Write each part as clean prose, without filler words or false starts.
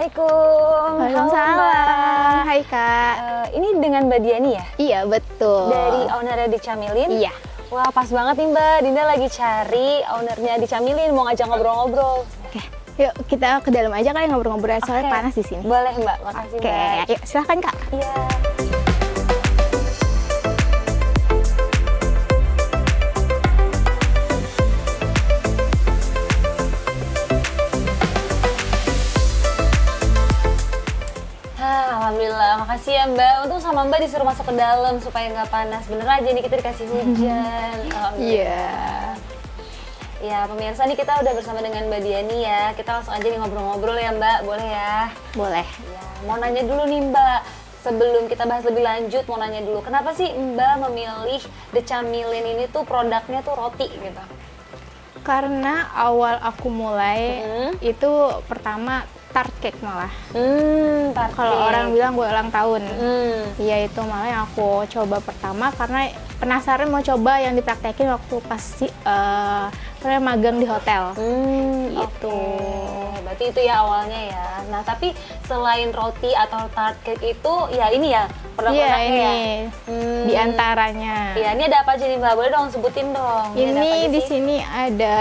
Assalamualaikum. Waalaikumsalam. Hai Kak. Ini dengan Mbak Diani ya? Iya betul. Dari ownernya Dicamilin? Iya. Wah pas banget nih Mbak, Dinda lagi cari ownernya Dicamilin, mau ngajak ngobrol-ngobrol. Oke, yuk kita ke dalam aja kali ngobrol-ngobrol soalnya Oke. panas di sini. Boleh Mbak, makasih Oke, Mbak. yuk silahkan Kak. Iya. Alhamdulillah, makasih ya Mbak. Untung sama Mbak disuruh masuk ke dalam supaya nggak panas. Bener aja nih kita dikasih hujan. Iya. Ya pemirsa nih kita udah bersama dengan Mbak Diani ya. Kita langsung aja nih ngobrol-ngobrol ya Mbak, boleh ya? Boleh. Ya, mau nanya dulu nih Mbak. Sebelum kita bahas lebih lanjut, mau nanya dulu. Kenapa sih Mbak memilih Dicamilin ini tuh produknya tuh roti gitu? Karena awal aku mulai itu pertama tart cake malah. Tart Kalau cake. orang bilang gue ulang tahun. Hmm. Iya itu malah yang aku coba pertama karena penasaran mau coba yang dipraktekin waktu pas pernah magang di hotel. Gitu. Oke. Berarti itu ya awalnya ya. Nah tapi selain roti atau tart cake itu ya ini ya Iya produk-produknya ini ya? di antaranya. Iya ini ada apa aja nih Mbak? Boleh dong sebutin dong. ada apa Ini aja di sih? sini ada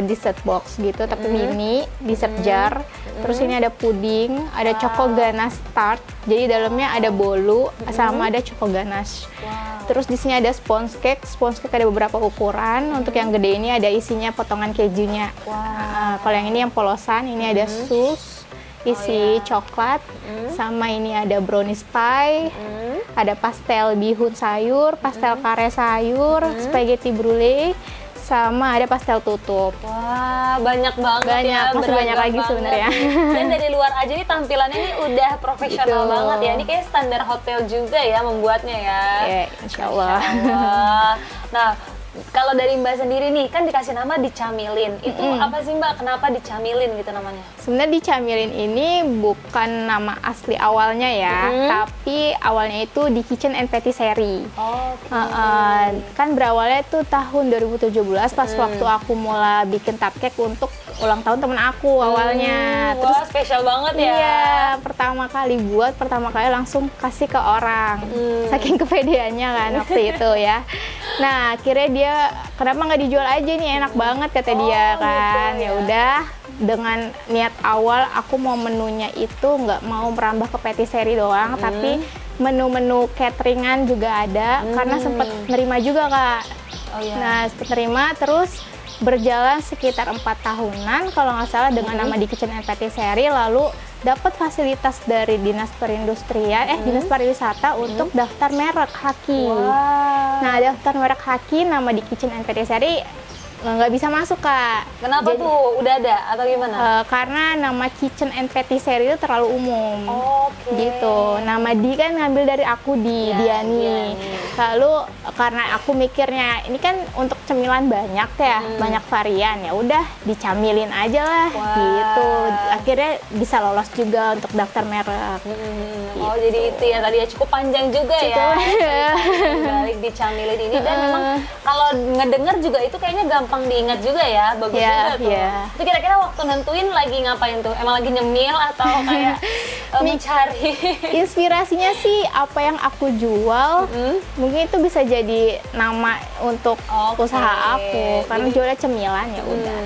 dessert box gitu tapi mini, dessert jar. Terus ini ada puding, ada choco ganache tart. Jadi dalamnya ada bolu sama ada choco ganache. Wow. Terus di sini ada sponge cake. Sponge cake ada beberapa ukuran. Untuk yang gede ini ada isinya potongan kejunya. Wow. Kalau yang ini yang polosan, ini ada sus isi coklat. Sama ini ada brownies pie. Ada pastel bihun sayur, pastel kare sayur, spaghetti brulee, sama ada pastel tutup. Wah, banyak banget Banyak, ya. masih banyak beragam lagi banget sebenarnya. nih. Dan dari luar aja nih tampilannya nih udah profesional Betul. banget ya. Ini kayak standar hotel juga ya membuatnya ya. Ya, insya Allah. Masya Allah. Nah, kalau dari Mbak sendiri nih, kan dikasih nama Dicamilin. Itu apa sih Mbak? Kenapa Dicamilin gitu namanya? Sebenarnya Dicamilin ini bukan nama asli awalnya ya, tapi awalnya itu di Kitchen and Patisserie. Oke. Kan berawalnya itu tahun 2017 pas waktu aku mulai bikin tart cake untuk ulang tahun temen aku awalnya. Terus Wah, spesial banget ya. iya, pertama kali langsung kasih ke orang. Saking kepedeannya kan waktu itu ya. Nah, akhirnya dia kenapa nggak dijual aja nih, enak banget kata dia kan. gitu Ya ya. udah, dengan niat awal aku mau menunya itu nggak mau merambah ke patisserie doang, tapi menu-menu cateringan juga ada karena sempet nerima juga Kak. Oh iya. Nah, sempet nerima terus berjalan sekitar 4 tahunan kalau nggak salah dengan nama di Kitchen and Patisserie, lalu dapat fasilitas dari Dinas Perindustrian, Dinas Pariwisata untuk daftar merek Haki. Wah. Nah, daftar merek Haki nama di Kitchen and Patisserie nggak bisa masuk Kak. Kenapa Jadi, tuh? Udah ada atau gimana? karena nama Kitchen and Patisserie itu terlalu umum. Oke. Gitu. Nama Di kan ngambil dari aku di Ya, Diani. Diani. Lalu karena aku mikirnya ini kan untuk cemilan banyak ya, banyak varian, ya udah dicamilin aja lah Wah. gitu. Akhirnya bisa lolos juga untuk daftar merek. Oh jadi itu ya tadi ya cukup panjang juga ya balik Dicamilin ini, dan memang kalau ngedenger juga itu kayaknya gampang diingat juga ya, bagus Iya, juga tuh. iya. Itu kira-kira waktu nentuin lagi ngapain tuh? Emang lagi nyemil atau kayak mencari? Inspirasinya sih apa yang aku jual, mungkin itu bisa jadi nama untuk Oke. usaha aku karena Jadi- jualnya cemilan ya udah.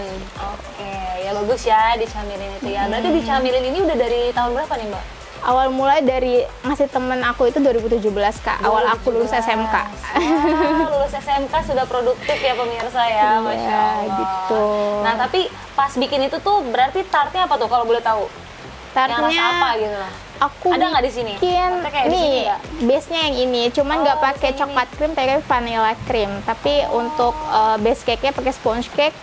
Oke, ya bagus ya Dicamilin itu ya. Berarti Dicamilin ini udah dari tahun berapa nih Mbak? Awal mulai dari ngasih temen aku itu 2017 Kak, awal aku lulus 2017. SMK. Wah, lulus SMK sudah produktif ya pemirsa ya, Iya, Masya Allah. gitu. Nah tapi pas bikin itu tuh berarti tartnya apa tuh kalau boleh tahu? Yang rasa Tartnya apa gitu lah? aku Ada nggak di sini? bikin Tartnya kayak di sini nih, nggak? base-nya yang ini, cuman nggak Oh, pakai yang coklat cream, pakai vanilla cream. Tapi untuk base cake-nya pakai sponge cake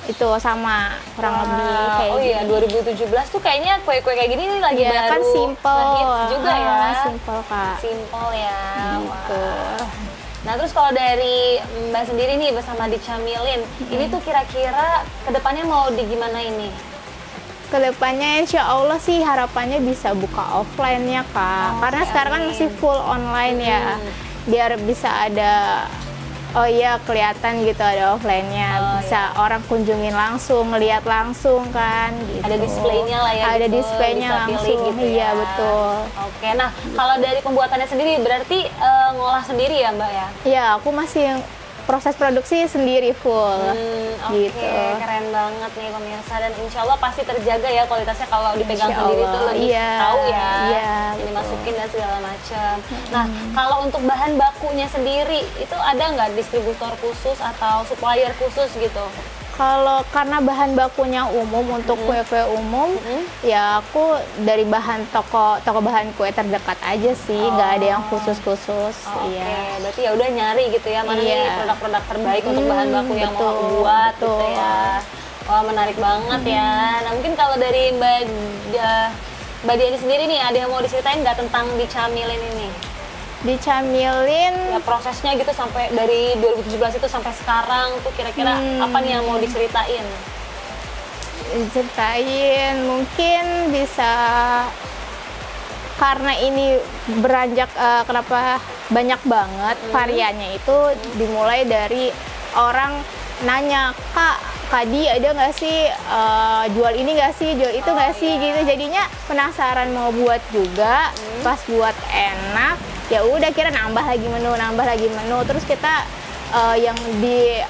itu sama kurang lebih kayak Oh iya, gini. 2017 tuh kayaknya kue-kue kayak gini nih lagi Iya, baru kan simple ngehits juga ya. simple Kak. Simple ya. Gitu. Wah. Nah terus kalau dari Mbak sendiri nih bersama Dicamilin, ini tuh kira-kira kedepannya mau di gimana ini? Kedepannya insya Allah sih harapannya bisa buka offline ya Kak. Karena sekarang kan amin. masih full online ya. Biar bisa ada Oh iya, kelihatan gitu ada offline-nya. Bisa orang kunjungin langsung, ngelihat langsung kan gitu. Ada displaynya lah ya. Ada gitu, displaynya bisa langsung. pilih gitu Iya, ya. betul. Oke, nah kalau dari pembuatannya sendiri berarti ngolah sendiri ya Mbak ya? Iya, aku masih proses produksi sendiri full. Oke, Gitu. keren banget nih pemirsa, dan insya Allah pasti terjaga ya kualitasnya kalau dipegang Insya sendiri Allah, tuh lebih iya, tahu ya, iya, ini betul. masukin dan segala macam. Nah, kalau untuk bahan bakunya sendiri itu ada nggak distributor khusus atau supplier khusus gitu? Kalau karena bahan bakunya umum untuk kue-kue umum, ya aku dari bahan toko bahan kue terdekat aja sih, nggak ada yang khusus-khusus. Oke, Iya. berarti ya udah nyari gitu ya, mana Iya. nih produk-produk terbaik untuk bahan baku yang mau betul, buat betul. gitu ya. Wah, menarik banget ya. Nah, mungkin kalau dari Mbak Diani sendiri nih, ada yang mau diceritain nggak tentang dicamilin ini? Dicamilin, Ya prosesnya gitu sampai dari 2017 itu sampai sekarang tuh kira-kira apa nih yang mau diceritain? ceritain mungkin bisa karena ini beranjak kenapa banyak banget variannya itu dimulai dari orang nanya, Kak Di ada nggak sih jual ini nggak sih, jual itu nggak sih gitu, jadinya penasaran mau buat juga, pas buat enak ya udah kira nambah lagi menu, terus kita yang di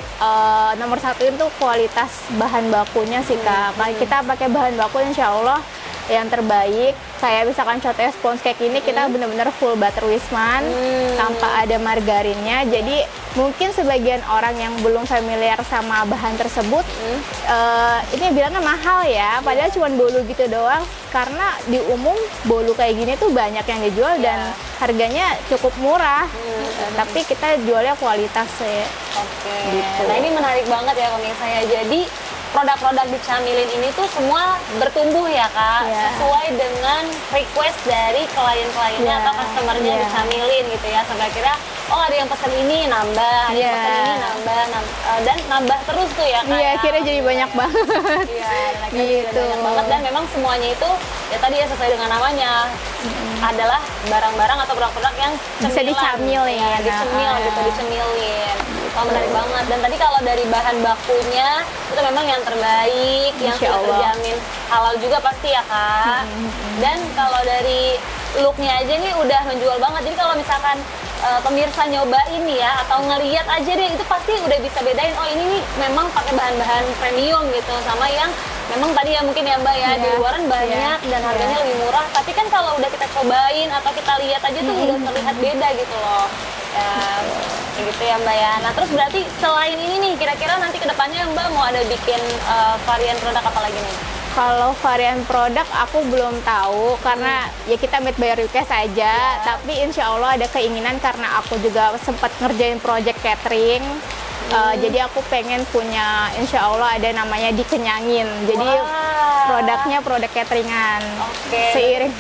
nomor satu itu kualitas bahan bakunya sih Kak. Kita pakai bahan baku insya Allah yang terbaik. Kayak misalkan contohnya sponge cake ini kita benar-benar full butter wisman tanpa ada margarinnya. Jadi mungkin sebagian orang yang belum familiar sama bahan tersebut ini bilangnya mahal ya, padahal cuma bolu gitu doang. Karena di umum bolu kayak gini tuh banyak yang dijual dan harganya cukup murah. Tapi kita jualnya kualitas ya. Oke. Gitu. Nah, ini menarik banget ya pemirsa ya. Jadi produk-produk dicamilin ini tuh semua bertumbuh ya Kak, Iya. sesuai dengan request dari klien-kliennya Iya, atau customernya iya. dicamilin gitu ya, sampai akhirnya oh ada yang pesan ini nambah, ada yang Iya. pesan ini nambah, dan nambah terus tuh ya Kak. Iya, ya. akhirnya jadi banyak banget. Iya, dan akhirnya jadi Gitu. banyak banget, dan memang semuanya itu ya tadi ya sesuai dengan namanya adalah barang-barang atau produk-produk yang Bisa cemilan. dicamilin. Ya, dicemil gitu, dicemilin. Oh, menarik banget. Dan tadi kalau dari bahan bakunya itu memang yang terbaik, yang Insya sudah Allah. terjamin halal juga pasti ya Kak. Dan kalau dari looknya aja nih udah menjual banget. Jadi kalau misalkan pemirsa nyobain ya atau ngeliat aja deh, itu pasti udah bisa bedain, oh ini nih memang pakai bahan-bahan premium gitu, sama yang memang tadi ya mungkin ya Mbak ya, di Iya. luaran banyak dan harganya lebih murah, tapi kan kalau udah kita cobain atau kita lihat aja tuh udah terlihat beda gitu loh ya, kayak gitu ya Mbak ya. Nah terus berarti selain ini nih, kira-kira nanti kedepannya Mbak mau ada bikin varian produk apa lagi nih? Kalau varian produk aku belum tahu karena ya kita made by request aja. Tapi insya Allah ada keinginan karena aku juga sempat ngerjain project catering. Jadi aku pengen punya insya Allah ada namanya dikenyangin. Jadi produknya produk cateringan. Oke. Seiring.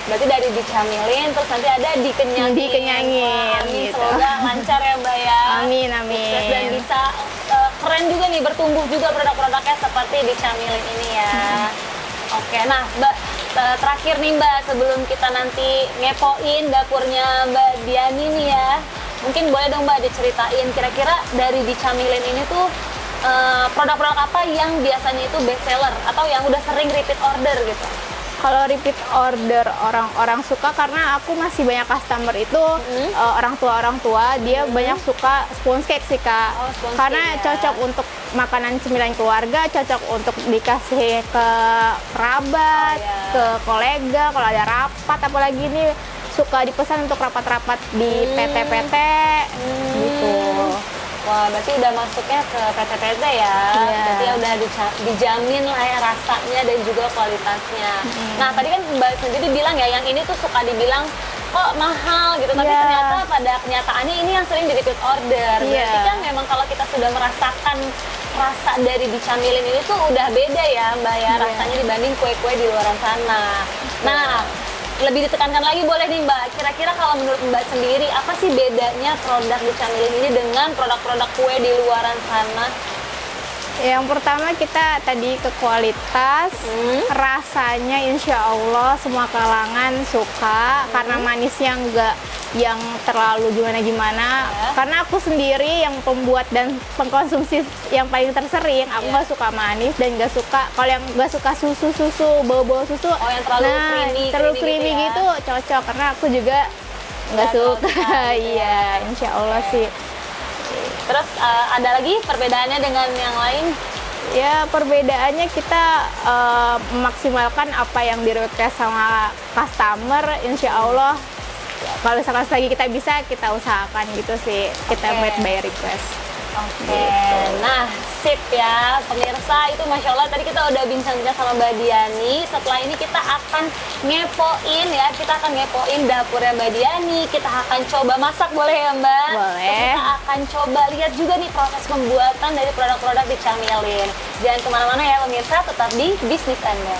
Berarti dari dicamilin terus nanti ada dikenyangin. Dikenyangin, Wah, amin. gitu. Semoga lancar ya Mbak ya. Amin, Sukses amin. dan bisa keren juga nih, bertumbuh juga produk-produknya seperti dicamilin ini ya. Oke, nah Mbak, terakhir nih Mbak, sebelum kita nanti ngepoin dapurnya Mbak Diani nih ya, mungkin boleh dong Mbak diceritain kira-kira dari dicamilin ini tuh produk-produk apa yang biasanya itu best seller atau yang udah sering repeat order gitu? Kalau repeat order orang-orang suka karena aku masih banyak customer itu orang tua dia banyak suka sponge cake sih Kak. Oh, sponge Karena cake ya. cocok untuk makanan cemilan keluarga, cocok untuk dikasih ke kerabat, Oh, ya. ke kolega kalau ada rapat, apalagi ini suka dipesan untuk rapat-rapat di PT-PT gitu. Wah, berarti udah masuknya ke PT-PT ya. Iya. Berarti ya udah dijamin lah ya rasanya dan juga kualitasnya. Nah, tadi kan Mbak sendiri bilang ya, yang ini tuh suka dibilang kok mahal gitu, tapi Iya. ternyata pada kenyataannya ini yang sering di repeat order. Iya. Berarti kan memang kalau kita sudah merasakan rasa dari dicamilin ini tuh udah beda ya Mbak ya, Iya. rasanya dibanding kue-kue di luar sana. Nah, lebih ditekankan lagi boleh nih Mbak, kira-kira kalau menurut Mbak sendiri apa sih bedanya produk dicamilin ini dengan produk-produk kue di luaran sana? Yang pertama kita tadi ke kualitas, rasanya insya Allah semua kalangan suka karena manisnya yang terlalu gimana-gimana. Ya. Karena aku sendiri yang pembuat dan pengkonsumsi yang paling tersering, aku Ya. nggak suka manis dan nggak suka, kalau yang nggak suka susu, bau-bau susu, Oh, yang terlalu terlalu creamy creamy gitu ya. gitu cocok, karena aku juga nggak Nggak suka. suka gitu Iya, ya. insya Allah Oke. sih. Terus ada lagi perbedaannya dengan yang lain? Ya, perbedaannya kita memaksimalkan apa yang di request sama customer, insya Allah kalau misalkan lagi kita bisa, kita usahakan gitu sih, kita Oke. made by request. Oke, nah sip ya pemirsa, itu Masya Allah tadi kita udah bincang-bincang sama Mbak Diani. Setelah ini kita akan ngepoin ya, kita akan ngepoin dapurnya Mbak Diani. Kita akan coba masak, boleh ya Mbak? Boleh. Terus kita akan coba lihat juga nih proses pembuatan dari produk-produk di Camilin. Jangan kemana-mana ya pemirsa, tetap di bisnis Anda.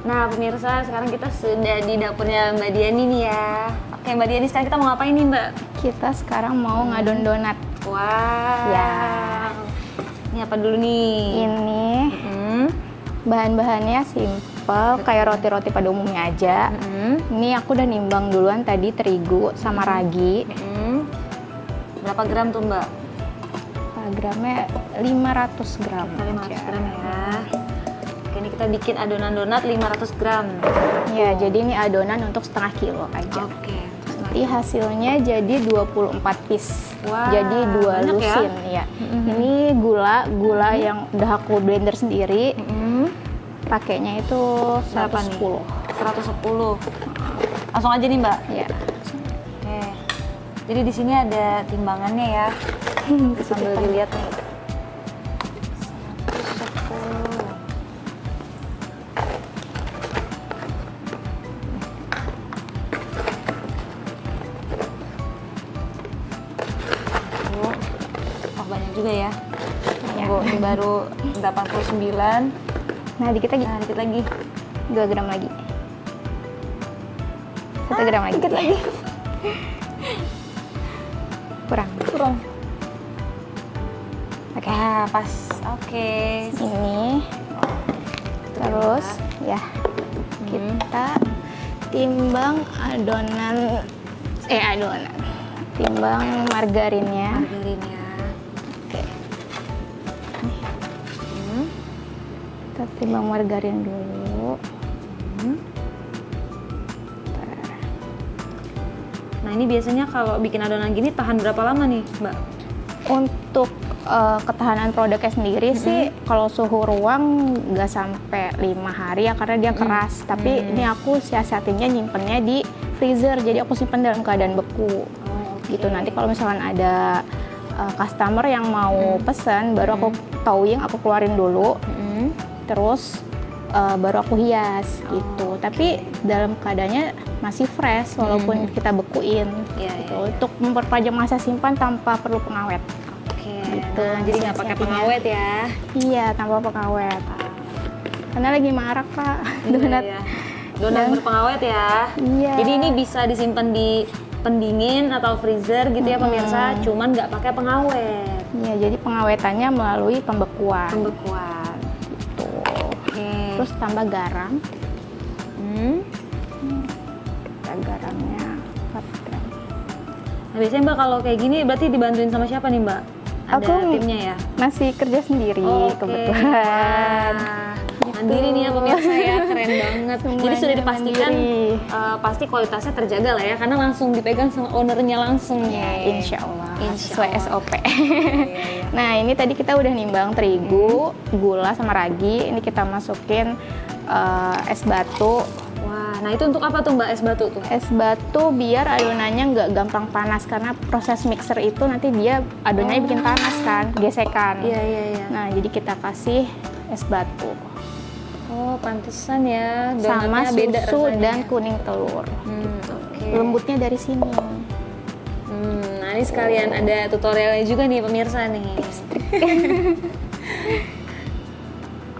Nah pemirsa, sekarang kita sudah di dapurnya Mbak Diani nih ya. Oke Mbak Diani, sekarang kita mau ngapain nih Mbak? Kita sekarang mau ngadon donat. Wow. Ya. Ini apa dulu nih? Ini Hmm. bahan-bahannya simple, kayak roti-roti pada umumnya aja. Hmm. Ini aku udah nimbang duluan tadi terigu sama ragi. Hmm. Berapa gram tuh Mbak? Gramnya 500 gram. 500 aja. gram ya. Oke, ini kita bikin adonan donat 500 gram. Ya, jadi ini adonan untuk setengah kilo aja. Oke. Nanti hasilnya jadi 24 piece. Wah, jadi 2 banyak ya? lusin ya. Ini gula yang udah aku blender sendiri. Hmm. Pakainya itu Berapa nih? 110. 110. Langsung aja nih Mbak. Ya. Oke. Jadi di sini ada timbangannya ya. Sambil dilihat nih. 110. Oh, banyak juga ya. Ya. Bu, ini baru 89. Nah, dikit lagi. Nah, dikit lagi. 2 gram lagi. 1 gram lagi. Dikit lagi. Kurang. Kurang. Oke. Ah, pas. Oke. Ini. Terus ya. Kita timbang adonan. Timbang margarinnya. Margarin ya. Oke. Hmm. Kita timbang margarin dulu. Nah, ini biasanya kalau bikin adonan gini tahan berapa lama nih, Mbak? Untuk ketahanan produknya sendiri sih, kalau suhu ruang nggak sampai 5 hari ya, karena dia keras. Tapi ini aku siasatinnya nyimpennya di freezer, jadi aku simpen dalam keadaan beku. Gitu. Nanti kalau misalkan ada customer yang mau pesan, baru aku towing, aku keluarin dulu, terus baru aku hias gitu. Tapi dalam keadaannya masih fresh walaupun kita bekuin. Iya, Gitu. Untuk memperpanjang masa simpan tanpa perlu pengawet. Oke. Gitu. Nah, jadi nggak pakai siasatinya. pengawet ya? Iya, tanpa pengawet. Karena lagi marak, Kak, donat. Iya, iya. Donat Dan- berpengawet ya? Iya. Jadi ini bisa disimpan di pendingin atau freezer gitu ya pemirsa, cuman nggak pakai pengawet. Iya, jadi pengawetannya melalui pembekuan. Pembekuan. Gitu. Oke. Terus tambah garam. Hmm. Garamnya 4 gram. Nah, biasanya Mbak kalau kayak gini berarti dibantuin sama siapa nih Mbak? Ada Aku timnya ya? Masih kerja sendiri Oke. kebetulan. Wah, mandiri nih ya pemirsa ya, keren banget. Jadi Semuanya sudah dipastikan mandiri. pasti kualitasnya terjaga lah ya, karena langsung dipegang sama ownernya langsung Ya, nih. insya Allah. Insya Sesuai Allah. SOP. Iya. Nah, ini tadi kita udah nimbang terigu, gula sama ragi. Ini kita masukin es batu. Wah, nah itu untuk apa tuh Mbak es batu tuh? Es batu biar adonannya nggak gampang panas, karena proses mixer itu nanti dia adonannya bikin panas kan, gesekan. Iya, iya, iya. Nah, jadi kita kasih es batu Oh, pantesan ya. sama Donatnya beda susu rasanya. dan kuning telur. Oke. Lembutnya dari sini. Nah ini sekalian ada tutorialnya juga nih pemirsa nih.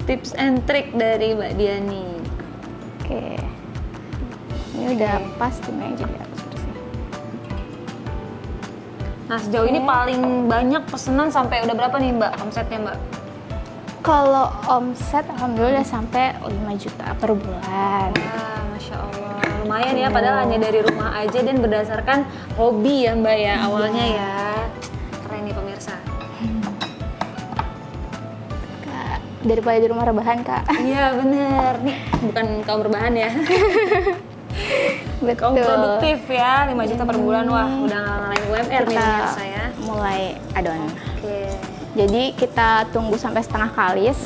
Tips and trick dari Mbak Diani. Oke. Ini udah pas, tinggal jadi harus bersih. Nah, sejauh ini paling banyak pesanan sampai udah berapa nih Mbak omsetnya Mbak? Kalau omset alhamdulillah sampai 5 juta per bulan. Wah, Masya Allah. Lumayan ya, padahal hanya dari rumah aja dan berdasarkan hobi ya Mbak ya awalnya ya. Keren nih pemirsa. Kak, daripada di rumah rebahan, Kak. Iya bener, nih bukan kaum berbahan ya. Kaum Betul. produktif ya, 5 juta per bulan. Wah, udah ngalahin UMR nih Kita pemirsa ya. mulai adon. Oke. Jadi kita tunggu sampai setengah kalis.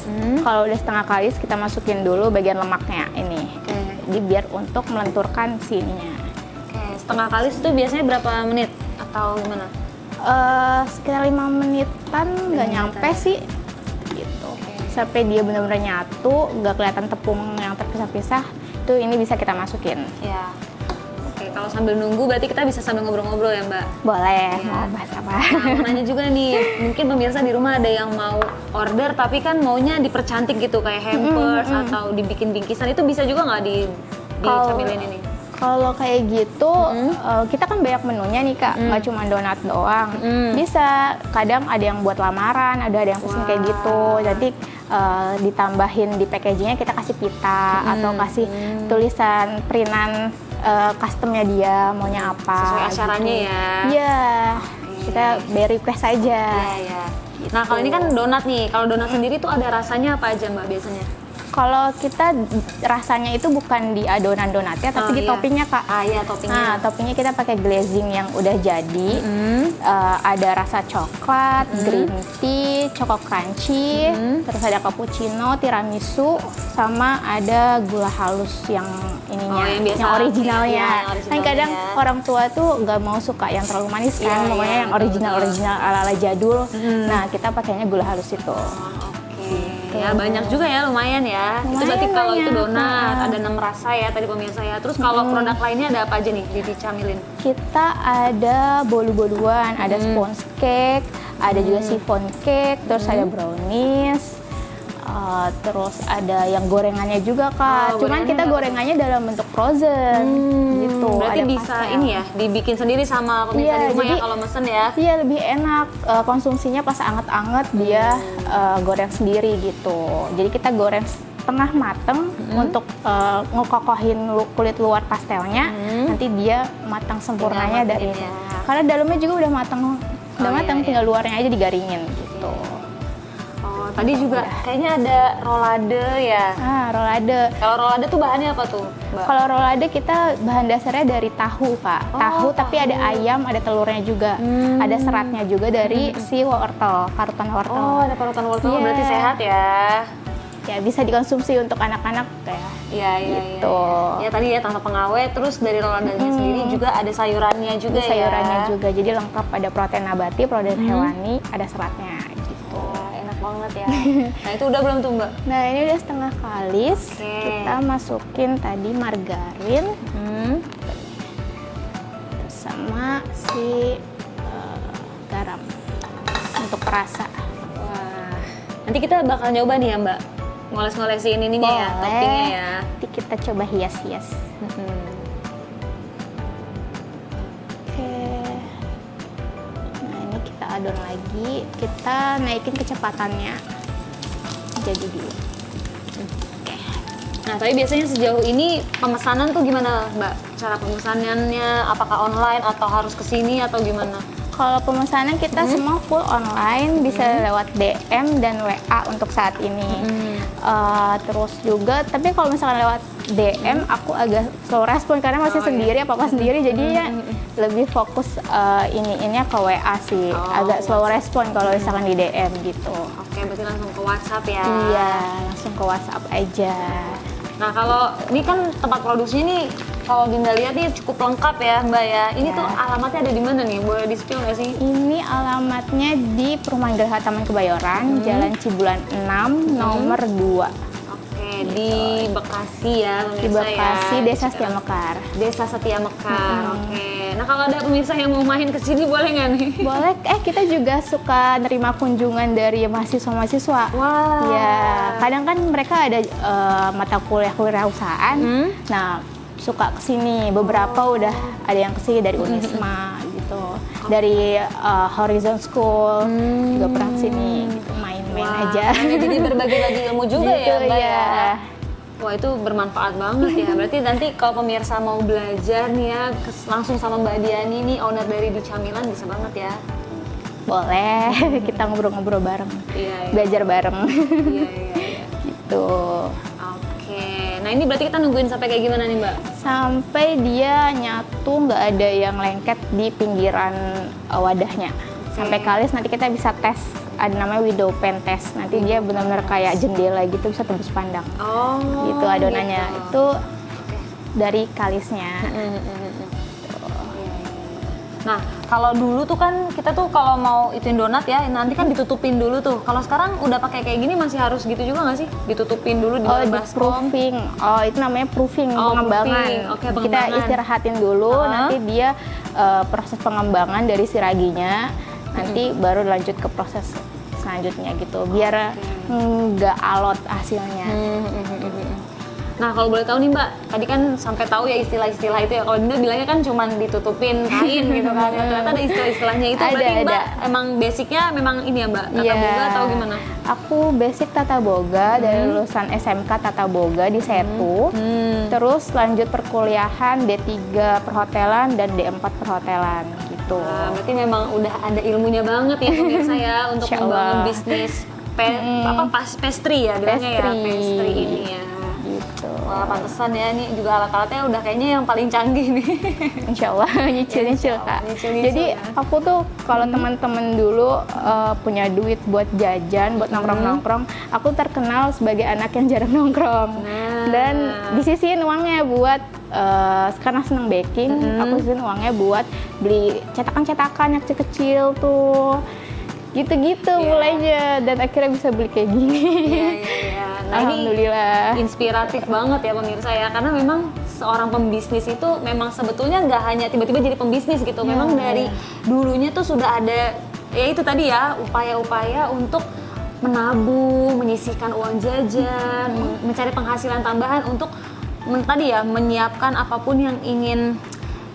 Kalau udah setengah kalis kita masukin dulu bagian lemaknya ini. Oke. Jadi biar untuk melenturkan si ininya. Oke, setengah kali itu biasanya berapa menit atau gimana? Sekitar 5 menitan nggak nyampe sih gitu. Sampai dia benar-benar nyatu, nggak kelihatan tepung yang terpisah-pisah, itu ini bisa kita masukin. Ya. Oke, kalau sambil nunggu berarti kita bisa sambil ngobrol-ngobrol ya Mbak? Boleh, Iya. mau bahas apa? Nah, mau nanya juga nih, mungkin pemirsa di rumah ada yang mau order tapi kan maunya dipercantik gitu kayak hampers atau dibikin bingkisan, itu bisa juga nggak dicamilin ini? Kalau kayak gitu, kita kan banyak menunya nih Kak, nggak cuma donat doang. Bisa, kadang ada yang buat lamaran, ada yang pesen kayak gitu. Jadi ditambahin di packagingnya kita kasih pita atau kasih tulisan printan customnya dia maunya apa. Sesuai acaranya gitu. ya? Iya, kita bayar request aja. Iya, iya. Nah, kalau ini kan donat nih, kalau donat sendiri tuh ada rasanya apa aja Mbak biasanya? Kalau kita rasanya itu bukan di adonan donatnya, tapi di iya. toppingnya Kak. Ah iya, toppingnya. Nah, toppingnya kita pakai glazing yang udah jadi. Ada rasa coklat, green tea, choco crunchy, terus ada cappuccino, tiramisu, sama ada gula halus yang ininya, Oh, yang biasa. yang originalnya. Iya, yang Kan originalnya kadang ya. orang tua tuh nggak mau suka yang terlalu manis kan, Iya, pokoknya iya, yang betul, original ala-ala jadul. Nah, kita pakainya gula halus itu. Oke, ya banyak juga ya, lumayan ya. Itu Lumayan berarti kalau itu banyak. donat, ada 6 rasa ya tadi pemirsa ya. Terus kalau produk lainnya ada apa aja nih dicamilin? Kita ada bolu-boluan, ada sponge cake, ada juga chiffon cake, terus ada brownies, terus ada yang gorengannya juga Kak. Oh, Cuman gorengannya kita apa tuh? gorengannya dalam bentuk frozen, gitu. Berarti Ada bisa pastel. ini ya, dibikin sendiri sama pemirsa Iya, di rumah jadi- ya kalau mesen ya. Iya, lebih enak konsumsinya pas anget-anget dia goreng sendiri gitu. Jadi kita goreng setengah mateng untuk ngekokohin kulit luar pastelnya. Nanti dia matang sempurnanya dari matengin itu. ya. Karena dalamnya juga udah mateng, Oh, mateng, iya, tinggal luarnya aja digaringin gitu. Oh, tadi juga kayaknya ada rolade ya. Rolade. Kalau rolade tuh bahannya apa tuh, Mbak? Kalau rolade kita bahan dasarnya dari tahu Kak. Tahu tapi ada ayam, ada telurnya juga. Ada seratnya juga dari si wortel, parutan wortel. Oh, ada parutan wortel, Iya. berarti sehat ya. Ya bisa dikonsumsi untuk anak-anak kayak Iya, iya, gitu. iya. Ya tadi ya tanpa pengawet, terus dari roladanya sendiri juga ada sayurannya juga Ada sayurannya ya. juga. Jadi lengkap, ada protein nabati, protein hewani, ada seratnya gitu. Wah, enak banget ya. Nah, itu udah belum tuh, Mbak? Nah, ini udah setengah kalis. Oke. Kita masukin tadi margarin sama si garam untuk perasa. Wah. Nanti kita bakal nyoba nih ya, Mbak. Ngoles-ngolesin ininya ya, toppingnya ya. Nanti kita coba hias-hias. Oke. Nah, ini kita adon lagi. Kita naikin kecepatannya. Jadi dulu. Nah, tapi biasanya sejauh ini pemesanan tuh gimana, Mbak? Cara pemesanannya, apakah online atau harus kesini atau gimana? Kalau pemesanan kita semua full online, bisa lewat DM dan WA untuk saat ini. Terus juga, tapi kalau misalkan lewat DM, aku agak slow respon karena masih sendiri, apa-apa sendiri, jadinya lebih fokus ininya ke WA sih. Agak slow respon kalau misalkan di DM gitu. Oke, berarti langsung ke WhatsApp ya? Iya, langsung ke WhatsApp aja. Nah, kalau ini kan tempat produksinya nih, kalau Dinda lihat nih cukup lengkap ya, Mbak ya. Ini tuh alamatnya ada di mana nih? Boleh di-spill nggak sih? Ini alamatnya di Perumahan Geraha Taman Kebayoran, Jalan Cibulan 6, nomor 2. Oke, di Bekasi ya, pemirsa Di Bekasi, ya. Desa Setia Mekar. Desa Setia Mekar. Oke. Nah, kalau ada pemirsa yang mau main ke sini boleh nggak nih? Boleh, kita juga suka nerima kunjungan dari mahasiswa-mahasiswa. Wah. Ya, kadang kan mereka ada mata kuliah kewirausahaan. Nah, suka kesini. Beberapa udah ada yang kesini dari Unisma gitu. dari Horizon School juga pernah kesini gitu, main-main aja. Jadi berbagi-bagi ilmu juga Gitu, ya Mbak ya. ya. Wah itu bermanfaat banget ya. Berarti nanti kalau pemirsa mau belajar nih ya langsung sama Mbak Diani nih, owner dari Di Camilan, bisa banget ya. Boleh, kita ngobrol-ngobrol bareng, Iya, iya. belajar bareng. Iya, iya, iya. Gitu. Oke, nah ini berarti kita nungguin sampai kayak gimana nih Mbak? Sampai dia nyatu, nggak ada yang lengket di pinggiran wadahnya. Sampai kalis nanti kita bisa tes, ada namanya window pane test. Nanti dia benar-benar kayak jendela gitu, bisa tembus pandang. Oh, Gitu adonannya. gitu. Itu dari kalisnya. Nah, kalau dulu tuh kan kita tuh kalau mau ituin donat ya, nanti kan ditutupin dulu tuh. Kalau sekarang udah pakai kayak gini masih harus gitu juga nggak sih? Ditutupin dulu di Oh, di baskom. proofing. Oh, itu namanya proofing, Oh, pengembangan. proofing. Oke, Kita pengembangan. istirahatin dulu, Hah? nanti dia proses pengembangan dari si raginya, nanti baru lanjut ke proses selanjutnya gitu. Biar nggak alot hasilnya. Nah, kalau boleh tahu nih Mbak, tadi kan sampai tahu ya istilah-istilah itu ya. Kalau Dinda bilangnya kan cuman ditutupin kain gitu kan. Ya, ternyata ada istilah-istilahnya itu. Berarti Ada. Mbak emang basicnya memang ini ya Mbak, tata Iya. boga atau gimana? Aku basic tata boga dari lulusan SMK Tata Boga di Setu. Terus lanjut perkuliahan D3 perhotelan dan D4 perhotelan gitu. Nah, berarti memang udah ada ilmunya banget ya pemirsa ya untuk Insya membangun Allah. bisnis pastry ya bilangnya ya, Pastry. pastry ini ya. Gitu. Wah, pantesan ya, ini juga alat-alatnya udah kayaknya yang paling canggih nih. Insya Allah nyicil-nyicil Kak. Nyicil-nyicil Jadi ya. aku tuh kalau teman-teman dulu punya duit buat jajan, buat nongkrong-nongkrong, aku terkenal sebagai anak yang jarang nongkrong. Nah. Dan disisihin uangnya buat karena seneng baking, aku sisihin uangnya buat beli cetakan-cetakan yang kecil-kecil tuh. Gitu-gitu mulainya, dan akhirnya bisa beli kayak gini. Iya, iya, iya. Nah, ini Alhamdulillah. inspiratif banget ya pemirsa ya, karena memang seorang pembisnis itu memang sebetulnya nggak hanya tiba-tiba jadi pembisnis gitu, memang dari dulunya tuh sudah ada ya itu tadi ya upaya-upaya untuk menabung, menyisihkan uang jajan, mencari penghasilan tambahan untuk tadi ya menyiapkan apapun yang ingin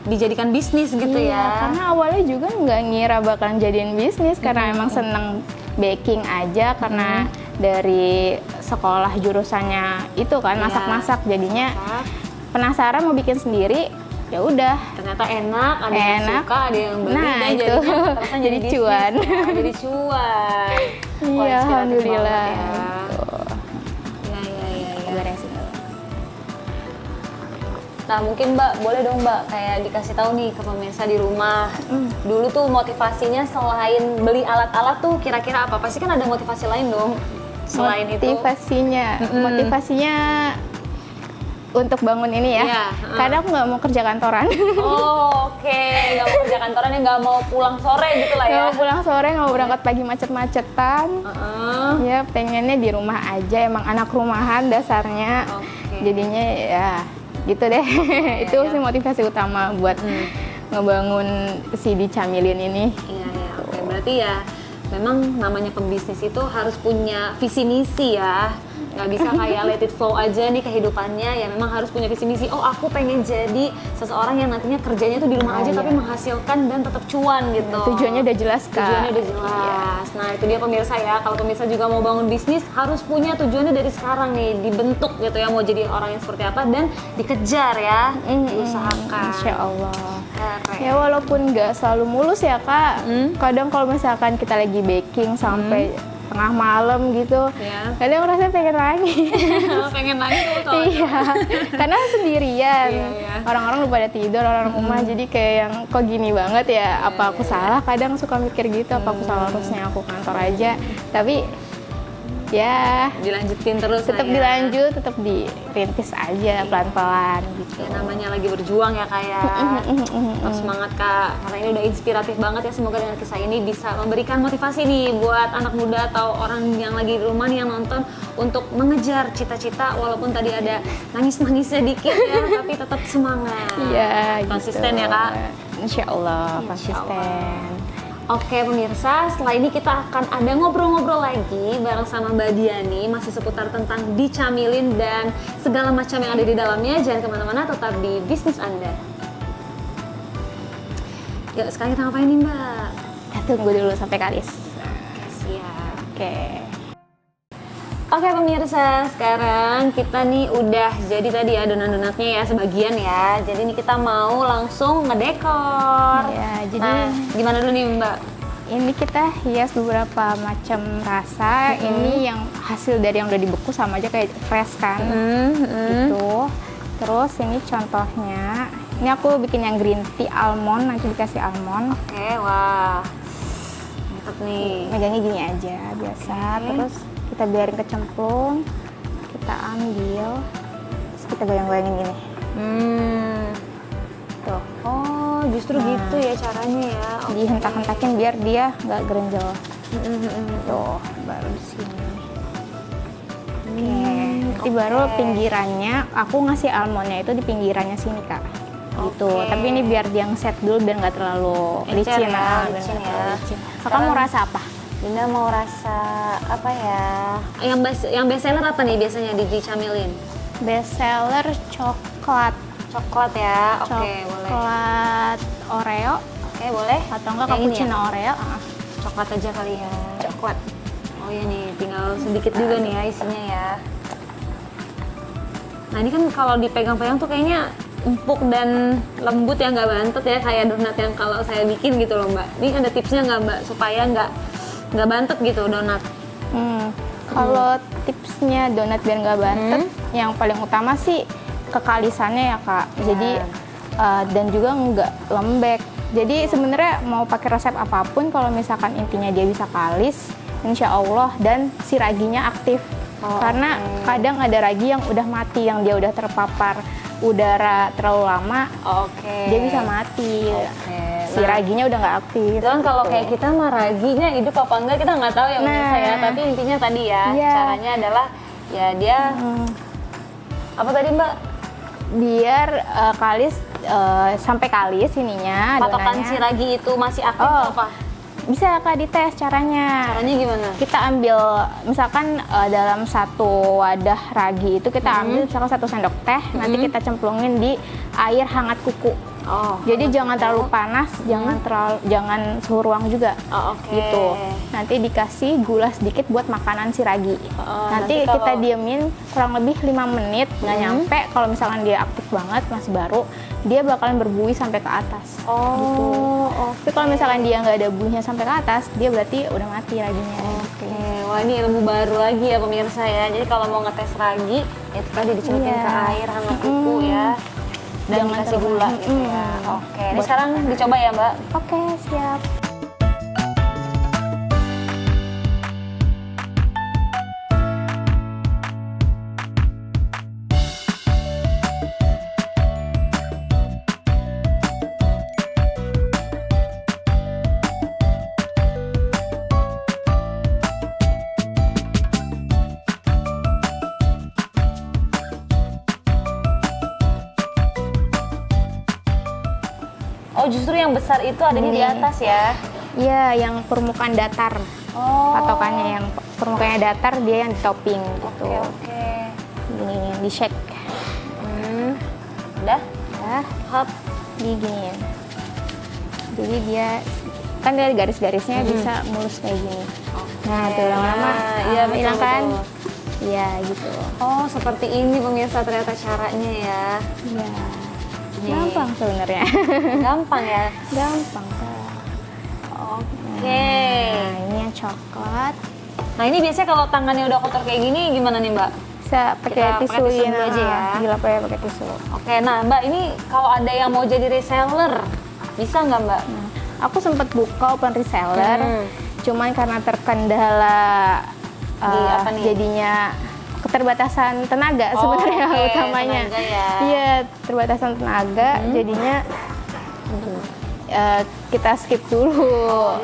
dijadikan bisnis gitu Iya, ya. karena awalnya juga nggak ngira bakalan jadiin bisnis karena emang seneng baking aja, karena dari sekolah jurusannya itu kan Iya. masak-masak, jadinya Masak. penasaran mau bikin sendiri, ya udah. Ternyata enak, ada yang Enak. suka, ada yang beli, Nah, dan itu. jadinya terkesan Jadi bisnis cuan. ya, jadi cuan. Wah, Iya, inspiratif alhamdulillah. banget ya. Gitu. Iya, iya, iya, iya. Beresin dulu. Nah mungkin Mbak, boleh dong Mbak kayak dikasih tahu nih ke pemirsa di rumah. Dulu tuh motivasinya selain beli alat-alat tuh kira-kira apa? Pasti kan ada motivasi lain dong selain itu. Motivasinya untuk bangun ini ya. Iya, Kadang aku nggak mau kerja kantoran. Oh, oke. Nggak mau kerja kantoran, nggak mau pulang sore gitu lah ya. Nggak mau pulang sore, nggak mau berangkat pagi macet-macetan. Heeh. Ya pengennya di rumah aja, emang anak rumahan dasarnya. Oke. Jadinya ya gitu deh. Itu sih motivasi utama buat ngebangun si Di Camilin ini. Iya, iya. Oke, berarti ya memang namanya pembisnis itu harus punya visi misi ya. Nggak bisa kayak let it flow aja nih kehidupannya, ya memang harus punya visi misi. Oh, aku pengen jadi seseorang yang nantinya kerjanya tuh di rumah aja tapi menghasilkan dan tetap cuan gitu. Tujuannya udah jelas Kak. Tujuannya udah jelas. Nah itu dia pemirsa ya, kalau pemirsa juga mau bangun bisnis harus punya tujuannya dari sekarang nih, dibentuk gitu ya, mau jadi orang yang seperti apa dan dikejar ya, diusahakan. Insya Allah. Keren. Ya walaupun nggak selalu mulus ya Kak. Kadang kalau misalkan kita lagi baking sampai tengah malam gitu, Ya. kadang rasanya pengen lagi. Pengen lagi tuh kalau Iya, karena sendirian. Iya, iya. Orang-orang udah pada tidur, orang rumah, jadi kayak yang kok gini banget ya, apa aku salah? Kadang suka mikir gitu, apa aku salah, harusnya aku kantor aja. Tapi ya dilanjutin terus tetap lah ya. dilanjut, tetap dirintis aja pelan-pelan gitu. Ya, namanya lagi berjuang ya Kak ya. Tetap semangat Kak, karena ini udah inspiratif banget ya. Semoga dengan kisah ini bisa memberikan motivasi nih buat anak muda atau orang yang lagi di rumah nih yang nonton untuk mengejar cita-cita walaupun tadi ada nangis-nangisnya dikit ya, tapi tetap semangat. Iya, Konsisten gitu. ya Kak. Insya Allah, Insya konsisten. Oke pemirsa, setelah ini kita akan ada ngobrol-ngobrol lagi bareng sama Mbak Diani, masih seputar tentang Di Camilin dan segala macam yang ada di dalamnya. Jangan kemana-mana, tetap di bisnis Anda. sekarang kita ngapain nih Mbak? Kita tunggu dulu sampai kalis. Oke, siap. Oke. Oke pemirsa, sekarang kita nih udah jadi tadi ya donat-donatnya ya sebagian ya. Jadi nih kita mau langsung ngedekor. Ya, jadi Nah, gimana dulu nih Mbak? ini kita hias beberapa macam rasa. Ini yang hasil dari yang udah dibekus sama aja kayak fresh kan. Gitu. Terus ini contohnya. Ini aku bikin yang green tea almond, nanti dikasih almond. Oke, wah. Mantap nih. Megangnya gini aja biasa. Oke. Terus kita biarin kecemplung. Kita ambil. Terus kita goyang-goyangin gini. Tuh. Oh, justru gitu ya caranya ya. Oke. Dihentak-hentakin biar dia nggak gerenjel. Tuh, baru di sini. Oke, nanti baru pinggirannya, aku ngasih almondnya itu di pinggirannya sini kak. Gitu. Oke. Tapi ini biar dia ngeset dulu biar nggak terlalu Encer licin. ya, biar licin nggak ya. terlalu licin. Kakak Sekarang- mau rasa apa? Dinda mau rasa apa ya? Yang best seller apa nih biasanya dicamilin? Best seller coklat. Coklat ya. Oke, boleh. Coklat Oreo Oke, boleh. atau enggak Yang ini cappuccino ya? Oreo. Coklat aja kali ya. Coklat. Oh iya nih, tinggal sedikit juga nih ya isinya ya. Nah ini kan kalau dipegang-pegang tuh kayaknya empuk dan lembut ya, nggak bantet ya kayak donat yang kalau saya bikin gitu loh Mbak. Ini ada tipsnya nggak Mbak supaya nggak bantet gitu donat? Kalau tipsnya donat biar nggak bantet, yang paling utama sih kekalisannya ya kak. Jadi dan juga nggak lembek. Jadi sebenarnya mau pakai resep apapun, kalau misalkan intinya dia bisa kalis, insya Allah, dan si raginya aktif. Karena kadang ada ragi yang udah mati, yang dia udah terpapar udara terlalu lama, Oke. dia bisa mati. Oke. Si raginya udah nggak aktif. Itu kan kalau gitu. kayak kita mah raginya hidup apa enggak kita nggak tahu ya pemirsa ya. Nah. Tapi intinya tadi ya, Iya. caranya adalah ya dia apa tadi Mbak? Biar kalis sampai kalis ininya Patokan adonannya. si ragi itu masih aktif Oh. atau apa? Bisa kak dites caranya. Caranya gimana? Kita ambil misalkan dalam satu wadah ragi itu kita ambil misalkan 1 sendok teh, nanti kita cemplungin di air hangat kuku. Oh. Jadi jangan terlalu panas, jangan suhu ruang juga. Oh, oke. Gitu. Nanti dikasih gula sedikit buat makanan si ragi. nanti Nanti kita kalau- diemin kurang lebih 5 menit, nggak nyampe. Kalau misalkan dia aktif banget, masih baru, dia bakalan berbuih sampai ke atas. Gitu. Oh, Tapi kalau misalkan dia nggak ada buihnya sampai ke atas, dia berarti udah mati raginya. Oke, wah ini ilmu baru lagi ya pemirsa ya. Jadi kalau mau ngetes ragi, itu tadi dicelupin Iya. ke air hangat kuku ya. Dan Jangan dikasih terlalu- gula gitu ya. Oke, ini sekarang dicoba ya Mbak. Oke, siap. Oh justru yang besar itu adanya di Ini. atas ya? Iya, yang permukaan datar. Oh. Patokannya yang permukaannya datar, dia yang di topping gitu. Oke. Gini, di shake. Udah? Ya, Hop. diginiin. Jadi dia kan dari garis-garisnya bisa mulus kayak gini. Nah, tuh lama-lama iya, betul, hilang kan? betul. Iya, gitu. Oh seperti ini pemirsa ternyata caranya ya. Iya. Nih. Gampang sebenarnya. Gampang ya? Gampang, Kak. Oke. Nah, ini yang coklat. Nah ini biasanya kalau tangannya udah kotor kayak gini gimana nih Mbak? Bisa pakai Kita pakai tisu tisu dulu aja ya. Dilapih pakai tisu. Oke, nah Mbak ini kalau ada yang mau jadi reseller, bisa nggak Mbak? Aku sempat buka open reseller, cuman karena terkendala Di apa nih? jadinya keterbatasan tenaga sebenarnya oke, utamanya. tenaga ya. Iya, terbatasan tenaga, jadinya kita skip dulu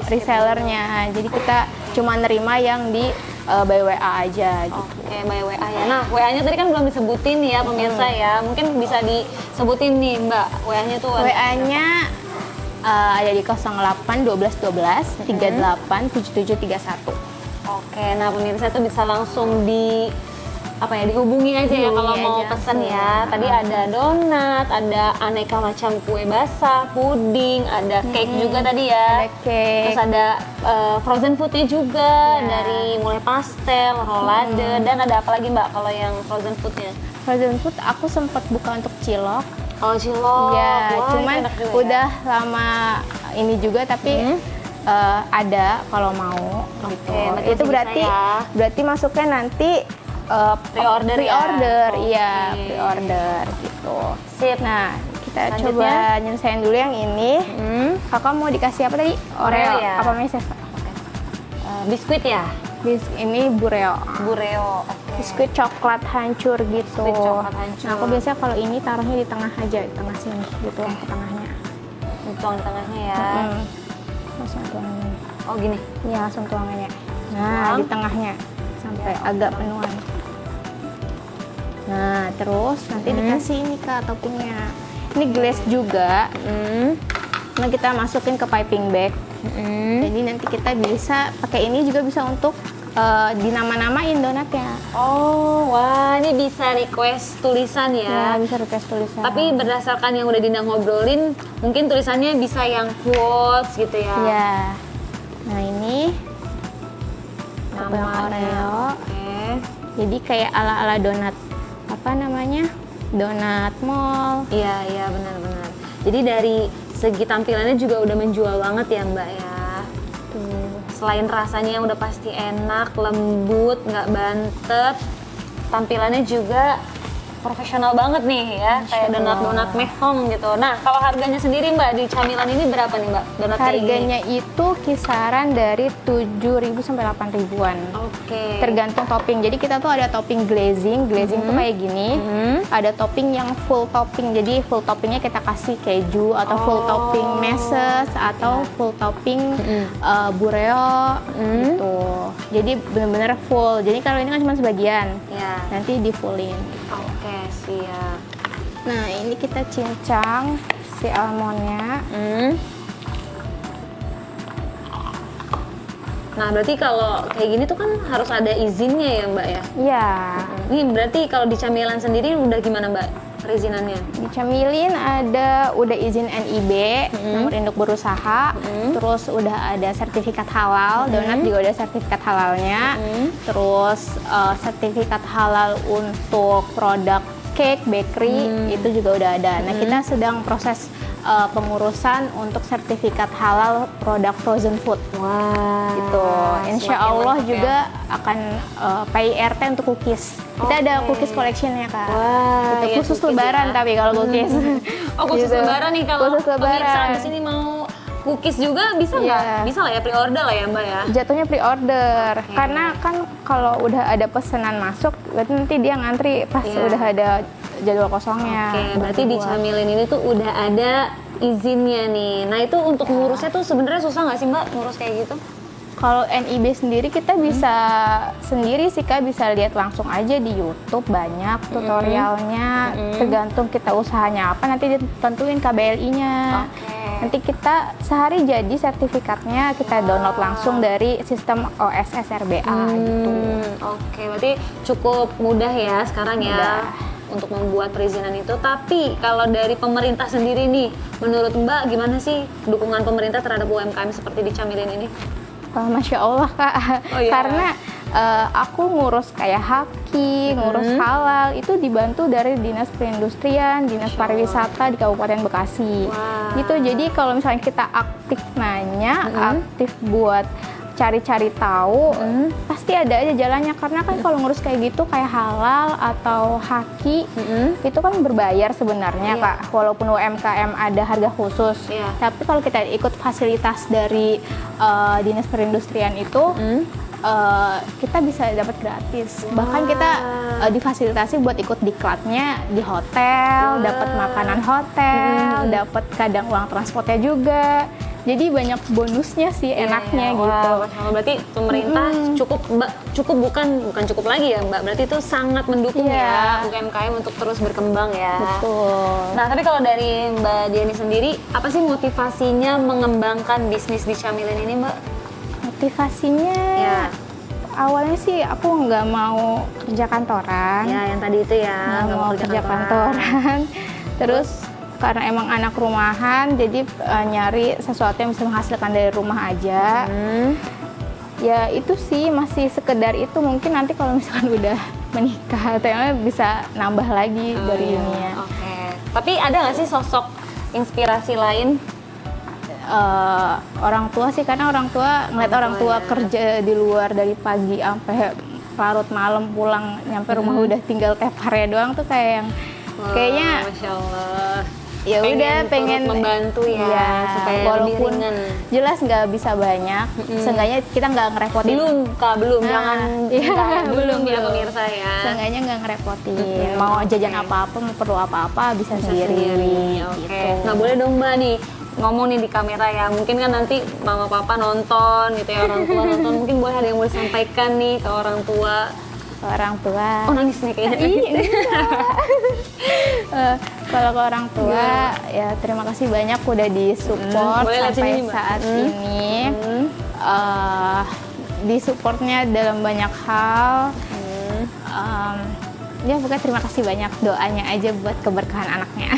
resellernya. Jadi kita cuma nerima yang di by WA aja gitu. Oke, by WA ya. Nah, WA-nya tadi kan belum disebutin nih ya pemirsa ya. Mungkin bisa disebutin nih Mbak, WA-nya tuh. WA-nya ada di 08 12 12 38 77 31. Oke, nah pemirsa itu bisa langsung di apa ya, dihubungi aja ya kalau Dihubungi mau aja pesen langsung. ya. Tadi ada donat, ada aneka macam kue basah, puding, ada cake juga tadi ya. Ada cake. Terus ada frozen foodnya juga, Ya. dari mulai pastel, rolade, dan ada apa lagi Mbak kalau yang frozen foodnya? Frozen food aku sempat buka untuk cilok. Oh, cilok. Iya, Wah, cuman enak juga ya. udah lama ini juga tapi ada kalau mau gitu. berarti Itu masih berarti bisa ya. berarti masuknya nanti Pre-order ya? pre-order, iya, Oke. pre-order gitu. Sip. Nah, kita Selanjutnya? coba nyelesain dulu yang ini. Kakak mau dikasih apa tadi? Oreo ya? Apa meses? Biskuit ya? Ini bureo. Bureo. Oke. Biskuit coklat hancur gitu. Biskuit coklat hancur. Nah, aku biasanya kalau ini taruhnya di tengah aja, di tengah sini, gitu ke tengahnya. Tuang di tengahnya ya. Langsung tuangin. Oh gini. Iya, langsung tuangannya. Nah, Tuang. di tengahnya sampai agak penuhan. Nah, terus nanti dikasih ini Kak toppingnya. Ini glaze juga. Nah, kita masukin ke piping bag. Jadi nanti kita bisa pakai ini juga bisa untuk dinama-namain donatnya. Oh, wah ini bisa request tulisan Ya, ya. bisa request tulisan. Tapi berdasarkan yang udah Dinda ngobrolin, mungkin tulisannya bisa yang quotes gitu ya. ya. Nah, ini topping Namanya. Oreo. Oke. Jadi kayak ala-ala donat apa namanya? Donat mall. Iya, iya benar-benar. Jadi dari segi tampilannya juga udah menjual banget ya Mbak ya. Tuh. Selain rasanya yang udah pasti enak, lembut, nggak bantet, tampilannya juga profesional banget nih ya, kayak Allah. donat-donat mehong gitu. Nah, kalau harganya sendiri Mbak di camilan ini berapa nih Mbak? Donat kayak gini? Harganya itu kisaran dari 7.000 sampai 8.000-an. Oke. Tergantung topping. Jadi kita tuh ada topping glazing. Glazing tuh kayak gini. Ada topping yang full topping. Jadi full toppingnya kita kasih keju atau full topping meses atau full topping bureo gitu. Jadi bener-bener full. Jadi kalau ini kan cuma sebagian. Ya. Nanti di fullin. Oke, siap. Nah, ini kita cincang si almondnya. Nah, berarti kalau kayak gini tuh kan harus ada izinnya ya Mbak ya? Iya. Ini berarti kalau di camilan sendiri udah gimana Mbak perizinannya? Di Camilin ada udah izin NIB, nomor induk berusaha, terus udah ada sertifikat halal, donat juga ada sertifikat halalnya, terus sertifikat halal untuk produk cake, bakery itu juga udah ada. Nah, kita sedang proses pengurusan untuk sertifikat halal produk frozen food. Wah. Gitu. Insya semakin Allah mantap juga ya. akan PIRT untuk cookies. Kita ada cookies collectionnya Kak. Wah, Itu ya, khusus cookies lebaran ya. tapi kalau cookies. Oh, khusus Gitu. lebaran nih kalau Khusus lebaran. pemirsa di sini mau cookies juga bisa nggak? Iya. Bisa lah ya pre-order lah ya Mbak ya. Jatuhnya pre-order. Oke. Karena kan kalau udah ada pesanan masuk, berarti nanti dia ngantri pas Iya. udah ada jadwal kosongnya. Oke, berarti di Buat- Camilin ini tuh udah ada izinnya nih. Nah itu untuk ngurusnya tuh sebenarnya susah nggak sih Mbak ngurus kayak gitu? Kalau NIB sendiri kita bisa sendiri sih Kak, bisa lihat langsung aja di YouTube, banyak tutorialnya. Tergantung kita usahanya apa, nanti ditentuin KBLI-nya. Oke. Nanti kita sehari jadi sertifikatnya kita download langsung dari sistem OSS RBA gitu. Oke, berarti cukup mudah ya sekarang ya Mudah. untuk membuat perizinan itu. Tapi kalau dari pemerintah sendiri nih, menurut Mbak gimana sih dukungan pemerintah terhadap UMKM seperti di Camilin ini? Wah, Masya Allah Kak, Oh, iya. karena aku ngurus kayak haki, ngurus halal itu dibantu dari Dinas Perindustrian, Dinas Pariwisata di Kabupaten Bekasi. Wah. Gitu. Jadi kalau misalnya kita aktif nanya, aktif buat cari-cari tahu, pasti ada aja jalannya. Karena kan kalau ngurus kayak gitu kayak halal atau haki itu kan berbayar sebenarnya Iya. Kak. Walaupun UMKM ada harga khusus, Iya. tapi kalau kita ikut fasilitas dari Dinas Perindustrian itu kita bisa dapat gratis. Bahkan kita difasilitasi buat ikut diklatnya di hotel, dapat makanan hotel, dapat kadang uang transportnya juga. Jadi banyak bonusnya sih, enaknya Iya, gitu. wah, Masya Allah. Berarti pemerintah cukup Mbak, bukan cukup lagi ya Mbak. Berarti itu sangat mendukung Iya. ya UMKM untuk terus berkembang ya. Betul. Nah, tapi kalau dari Mbak Diani sendiri, apa sih motivasinya mengembangkan bisnis di Camilin ini, Mbak? Motivasinya Ya. Awalnya sih aku nggak mau kerja kantoran. Ya, yang tadi itu ya, Nggak mau kerja kantoran. Terus karena emang anak rumahan, jadi nyari sesuatu yang bisa menghasilkan dari rumah aja. Ya itu sih masih sekedar itu, mungkin nanti kalau misalkan udah menikah atau yang lain bisa nambah lagi dari ini ya. Oke. Tapi ada nggak sih sosok inspirasi lain? Orang tua sih, karena orang tua ngeliat orang tua kerja di luar dari pagi sampai larut malam, pulang nyampe rumah udah tinggal teparnya doang tuh kayak yang kayaknya Masya Allah. ya udah pengen turut membantu ya, supaya walaupun lebih ringan. jelas nggak bisa banyak, seenggaknya kita nggak ngerepotin. Belum Nah, jangan iya, belum ya belum. pemirsa ya. Seenggaknya nggak ngerepotin, mau jajan apa-apa, mau perlu apa-apa bisa sendiri. Oke. Gitu. Nah boleh dong Mbak nih ngomong nih di kamera ya. Mungkin kan nanti mama papa nonton gitu ya, orang tua nonton. Mungkin boleh ada yang boleh sampaikan nih ke orang tua. Orang tua. Oh nangis nih kayaknya. Kalau ke orang tua ya terima kasih banyak udah disupport Boleh lihat sampai sini, Mbak. saat ini. Disupportnya dalam banyak hal. Ya pokoknya terima kasih banyak, doanya aja buat keberkahan anaknya.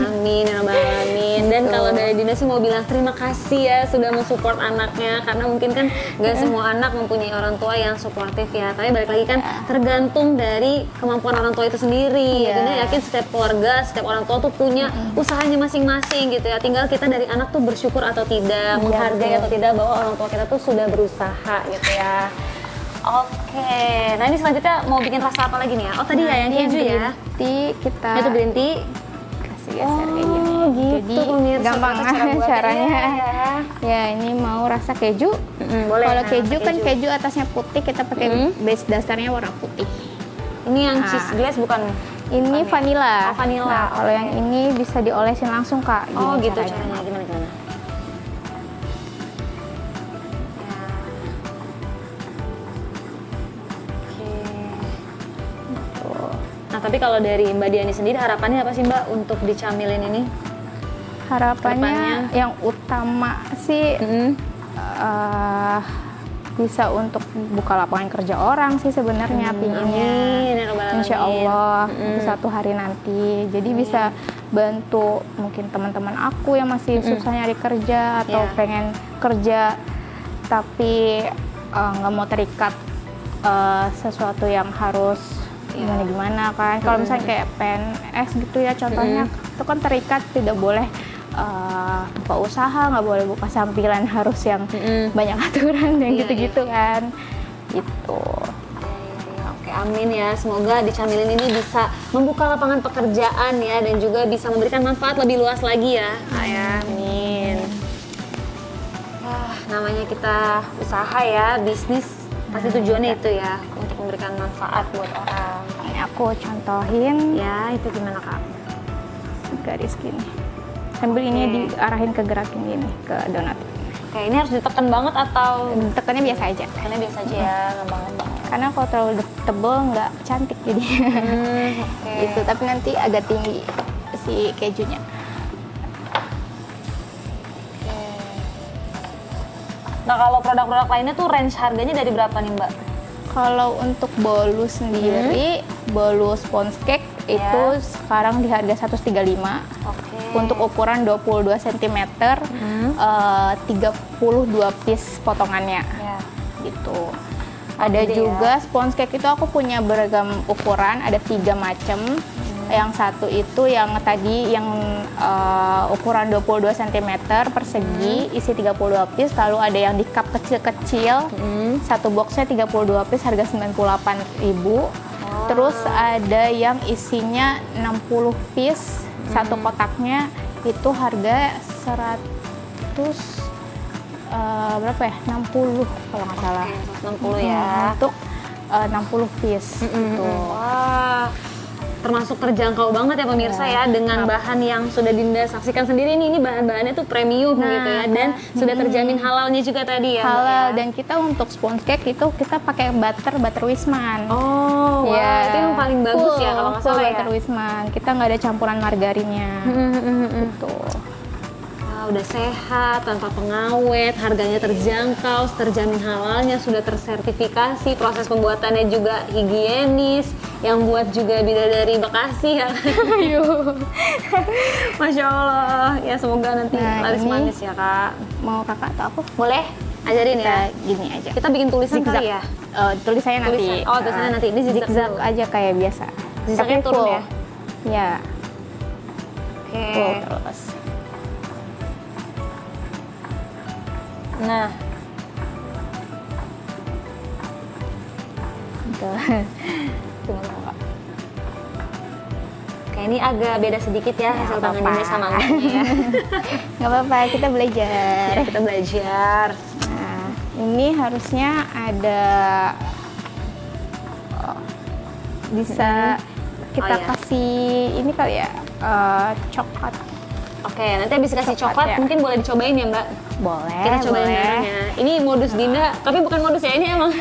Amin ya rabbal alamin. Dan kalau dari Dinda sih mau bilang terima kasih ya sudah mensupport anaknya, karena mungkin kan nggak semua anak mempunyai orang tua yang suportif ya. Tapi balik lagi kan tergantung dari kemampuan orang tua itu sendiri. Iya. Dinda yakin setiap keluarga, setiap orang tua tuh punya usahanya masing-masing gitu ya. Tinggal kita dari anak tuh bersyukur atau tidak, menghargai atau tidak bahwa orang tua kita tuh sudah berusaha gitu ya. Oke, nah ini selanjutnya mau bikin rasa apa lagi nih ya? Oh tadi ya yang keju ya? Kita Itu green tea. kasih geser kayak gini. Gitu, Jadi pemirsa, gampang itu cara buatnya caranya. ya. Ya ini mau rasa keju. Boleh. Kalau nah, keju kan keju atasnya putih, kita pakai base dasarnya warna putih. Ini yang cheese glaze bukan? Ini vanilla. Oh, vanilla. Nah, kalau yang ini bisa diolesin langsung Kak. Oh Gini gitu caranya. caranya, gimana? Nah tapi kalau dari Mbak Diani sendiri harapannya apa sih Mbak untuk dicamilin ini? Harapannya Kedepannya? yang utama sih bisa untuk buka lapangan kerja orang sih sebenarnya pinginnya. Amin, ya rabbal alamin. Insya Allah suatu hari nanti. Jadi bisa bantu mungkin teman-teman aku yang masih susah nyari kerja atau Ya. pengen kerja tapi nggak mau terikat sesuatu yang harus gimana kan. Kalau misalnya kayak PNS gitu ya contohnya, itu kan terikat, tidak boleh buka usaha, nggak boleh buka sampilan, harus yang banyak aturan dan gitu-gitu kan. Itu. Oke, amin ya. Semoga dicamilin ini bisa membuka lapangan pekerjaan ya, dan juga bisa memberikan manfaat lebih luas lagi ya. Amin. Namanya kita usaha ya, bisnis, pasti tujuannya itu ya, untuk memberikan manfaat buat orang. Ini aku contohin Ya, itu gimana Kak? garis gini. Sambil ini diarahin ke gerakin gini ke donat. Oke, ini harus ditekan banget atau Tekannya biasa aja. tekannya biasa aja ya, ngembang-ngembang. Karena kalau terlalu tebel nggak cantik jadi. Oke. Itu tapi nanti agak tinggi si kejunya. Nah, kalau produk-produk lainnya tuh range harganya dari berapa nih Mbak? Kalau untuk bolu sendiri, bolu sponge cake itu sekarang di harga 135. Oke. Untuk ukuran 22 cm, 32 piece potongannya. Ya. Gitu. Ada gede juga sponge cake itu aku punya beragam ukuran, ada 3 macam. Yang satu itu yang tadi yang ukuran 22 cm persegi, isi 32 piece, lalu ada yang di cup kecil-kecil. Satu boxnya 32 piece harga 98.000. Terus ada yang isinya 60 piece, satu kotaknya itu harga 100 berapa ya? 60 kalau nggak salah. 60 ya. Untuk 60 piece gitu. Wah, termasuk terjangkau banget ya pemirsa ya, dengan bahan yang sudah Dinda saksikan sendiri nih, ini bahan-bahannya tuh premium gitu ya, dan sudah terjamin halalnya juga tadi ya. Mbak, Halal, ya? dan kita untuk sponge cake itu kita pakai butter Wisman. Oh, wah, itu yang paling bagus ya kalau nggak salah ya. Butter Wisman. Kita nggak ada campuran margarinnya. Gitu. Wah, udah sehat, tanpa pengawet, harganya terjangkau, terjamin halalnya, sudah tersertifikasi, proses pembuatannya juga higienis, yang buat juga bidadari Bekasi ya. Masya Allah, ya semoga nanti laris ini manis ya kak. Mau kakak atau aku? Boleh? Ajarin ya? Gini aja. Kita bikin tulisan Zigzag. kali ya? Tulisannya nanti. Oh, tulisannya nanti. Ini zigzag zigzag dulu. aja kayak biasa. Zigzagnya Tapi turun full. ya? Ya, Oke. full terus. Nah, Tuh. Tunggu, tunggu. kayak ini agak beda sedikit ya hasil Nggak tangan apa-apa. Dinda sama mbaknya ya. Nggak apa-apa, kita belajar. Ya, kita belajar. Nah, ini harusnya ada bisa kita iya. kasih ini kali ya, coklat. Oke, nanti habis kasih Coklat, coklat ya. mungkin boleh dicobain ya mbak. Boleh, Kita cobain boleh. barengnya. Ini modus Dinda, tapi bukan modus ya, ini emang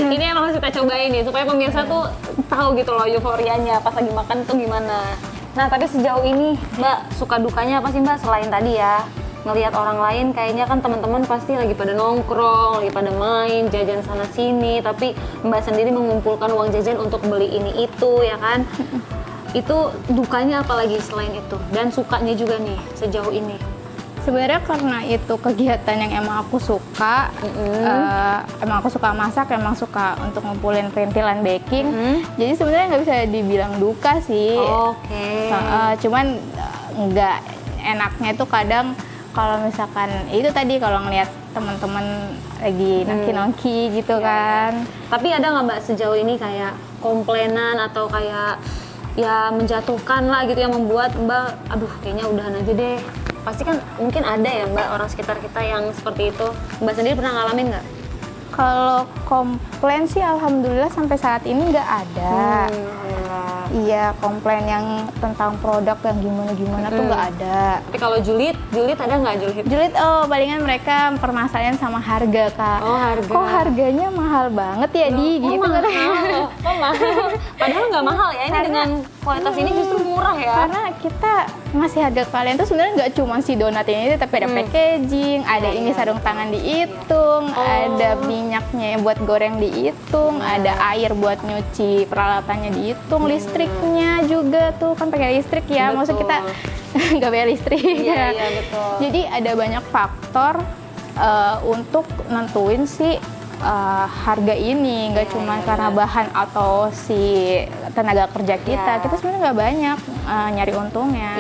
ini emang harus kita cobain nih supaya pemirsa tuh tahu gitu loh euforianya pas lagi makan tuh gimana. Nah, tapi sejauh ini Mbak suka dukanya apa sih Mbak selain tadi ya? Ngelihat orang lain kayaknya kan teman-teman pasti lagi pada nongkrong, lagi pada main, jajan sana sini, tapi Mbak sendiri mengumpulkan uang jajan untuk beli ini itu ya kan? Itu dukanya apa lagi selain itu? Dan sukanya juga nih sejauh ini. Sebenarnya karena itu kegiatan yang emang aku suka, emang aku suka masak, emang suka untuk ngumpulin perintilan baking. Jadi sebenarnya nggak bisa dibilang duka sih. Oke. Cuman nggak enaknya itu kadang kalau misalkan itu tadi kalau ngeliat teman-teman lagi nongki-nongki gitu kan. Tapi ada nggak Mbak sejauh ini kayak komplainan atau kayak ya menjatuhkan lah gitu yang membuat Mbak, aduh kayaknya udahan aja deh. Pasti kan mungkin ada ya Mbak orang sekitar kita yang seperti itu. Mbak sendiri pernah ngalamin nggak? Kalau komplain sih alhamdulillah sampai saat ini nggak ada. Iya, komplain yang tentang produk yang gimana-gimana tuh nggak ada. Tapi kalau julid ada nggak julid? Julid, palingan mereka permasalahan sama harga, Kak. Oh, harga. Kok harganya mahal banget ya, Di? Gitu mahal. katanya. Oh mahal. Padahal nggak mahal ya, ini dengan kualitas ini justru murah ya. Karena kita ngasih harga kalian tuh sebenarnya nggak cuma si donat ini, tapi ada packaging, ada ini sarung tangan dihitung, ada minyaknya buat goreng dihitung, ada air buat nyuci peralatannya dihitung, listriknya juga tuh kan pakai listrik ya, maksud kita nggak bayar listrik. Iya, betul. Jadi ada banyak faktor untuk nentuin si harga ini, nggak cuma karena bahan atau si tenaga kerja kita. Kita sebenarnya nggak banyak nyari untungnya,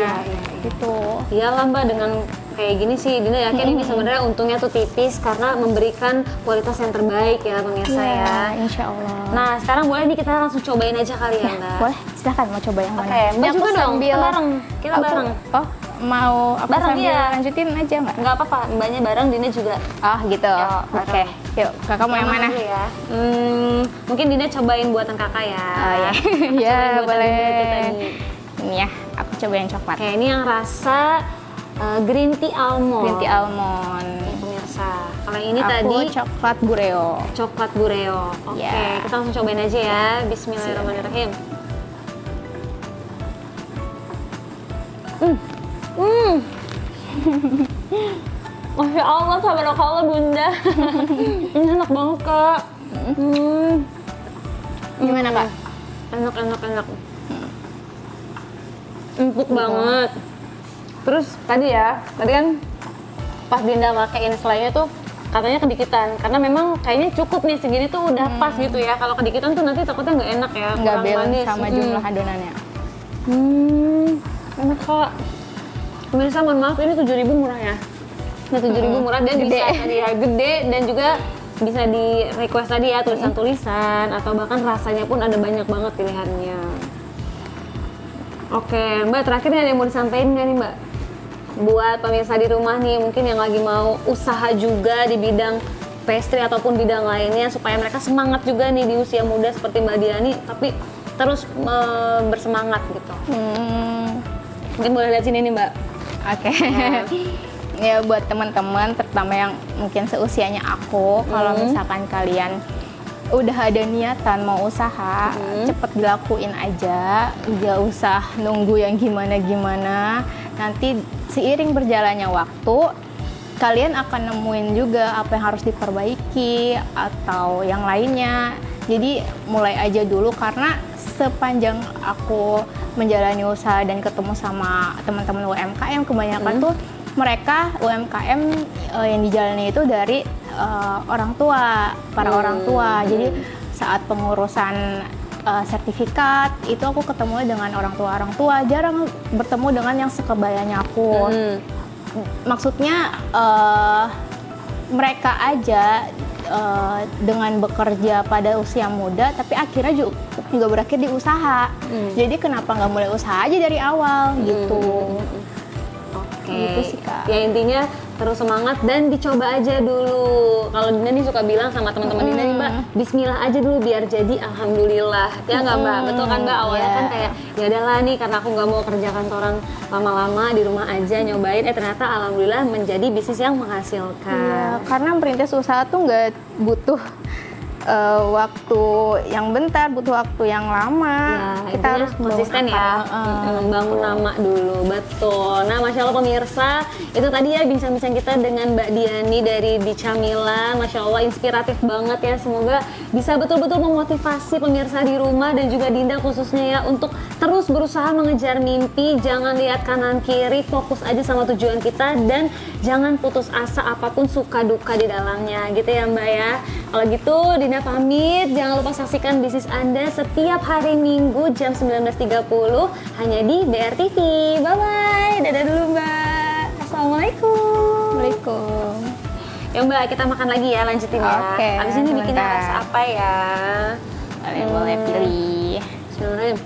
gitu. Iyalah Mbak, dengan kayak gini sih Dinda yakin ini sebenarnya untungnya tuh tipis karena memberikan kualitas yang terbaik ya pemirsa ya. Insya Allah. Nah sekarang boleh nih kita langsung cobain aja kali ya Mbak. Boleh, silahkan mau coba yang mana? Oke, Mbak Ini aku juga dong, sambil- kita bareng. Kita bareng. Oh, mau aku Bareng, sambil iya. lanjutin aja nggak? Nggak apa-apa, Mbaknya bareng, Dinda juga. Oh gitu. Yuk, Oke, bareng. yuk kakak mau yang mana? dulu ya? Mungkin Dinda cobain buatan kakak ya. Oh ya, Cobain ya buatan boleh. Dinda itu tadi. Ini ya, aku coba yang coklat. Oke, ini yang rasa green tea almond. Green tea almond. Oke, pemirsa. Kalau ini Aku tadi coklat bureo. coklat bureo. Oke, Ya. kita langsung cobain aja ya. Bismillahirrahmanirrahim. Masya Allah, tabarakallah Bunda. Ini enak banget kak. Gimana kak? Enak. Empuk banget. Terus tadi kan pas Dinda makein selainya tuh katanya kedikitan. Karena memang kayaknya cukup nih segini tuh udah pas gitu ya. Kalau kedikitan tuh nanti takutnya nggak enak ya. Nggak kurang balance manis. sama jumlah adonannya. Enak kak. Pemirsa mohon maaf ini 7.000 murah ya. Nah 7.000 murah dan Gede. bisa tadi ya gede dan juga bisa di request tadi ya tulisan-tulisan atau bahkan rasanya pun ada banyak banget pilihannya. Oke Mbak, terakhir ada yang mau disampaikan nggak nih Mbak? Buat pemirsa di rumah nih mungkin yang lagi mau usaha juga di bidang pastry ataupun bidang lainnya supaya mereka semangat juga nih di usia muda seperti Mbak Diani tapi terus bersemangat gitu. Mungkin boleh lihat sini nih Mbak. Oke. Ya buat teman-teman terutama yang mungkin seusianya aku, kalau misalkan kalian udah ada niatan mau usaha, cepet dilakuin aja, nggak usah nunggu yang gimana-gimana. nanti seiring berjalannya waktu kalian akan nemuin juga apa yang harus diperbaiki atau yang lainnya. Jadi mulai aja dulu, karena sepanjang aku menjalani usaha dan ketemu sama teman-teman UMKM, kebanyakan tuh mereka UMKM yang dijalani itu dari orang tua, para orang tua. Jadi saat pengurusan sertifikat itu aku ketemu dengan orang tua, jarang bertemu dengan yang sekebayanya aku. Maksudnya mereka aja dengan bekerja pada usia muda, tapi akhirnya juga berakhir di usaha. Jadi kenapa nggak mulai usaha aja dari awal gitu? Oke. Gitu sih, Kak. Ya intinya terus semangat dan dicoba aja dulu. Kalau Dinda nih suka bilang sama teman-teman Dinda nih, Mbak, bismillah aja dulu biar jadi alhamdulillah. Ya nggak Mbak? Betul kan Mbak? Awalnya kan kayak ya udahlah nih karena aku nggak mau kerja kantoran lama-lama, di rumah aja nyobain. Ternyata alhamdulillah menjadi bisnis yang menghasilkan. Iya, karena merintis usaha tuh nggak butuh waktu yang bentar, butuh waktu yang lama. Ya, kita harus konsisten ya, membangun nama dulu, betul. Nah, Masya Allah pemirsa, itu tadi ya bincang-bincang kita dengan Mbak Diani dari Di Camilan. Masya Allah inspiratif banget ya, semoga bisa betul-betul memotivasi pemirsa di rumah dan juga Dinda khususnya ya untuk terus berusaha mengejar mimpi, jangan lihat kanan kiri, fokus aja sama tujuan kita dan jangan putus asa apapun suka duka di dalamnya, gitu ya Mbak ya. Kalau gitu Dinda pamit, jangan lupa saksikan bisnis Anda setiap hari Minggu jam 19.30 hanya di BRTV. Bye-bye, dadah dulu Mbak. Assalamualaikum. Waalaikumsalam. Ya Mbak, kita makan lagi ya, lanjutin ya. Oke, Abis ini bikinnya sebentar. rasa apa ya? Kalian boleh pilih. Bismillahirrahmanirrahim.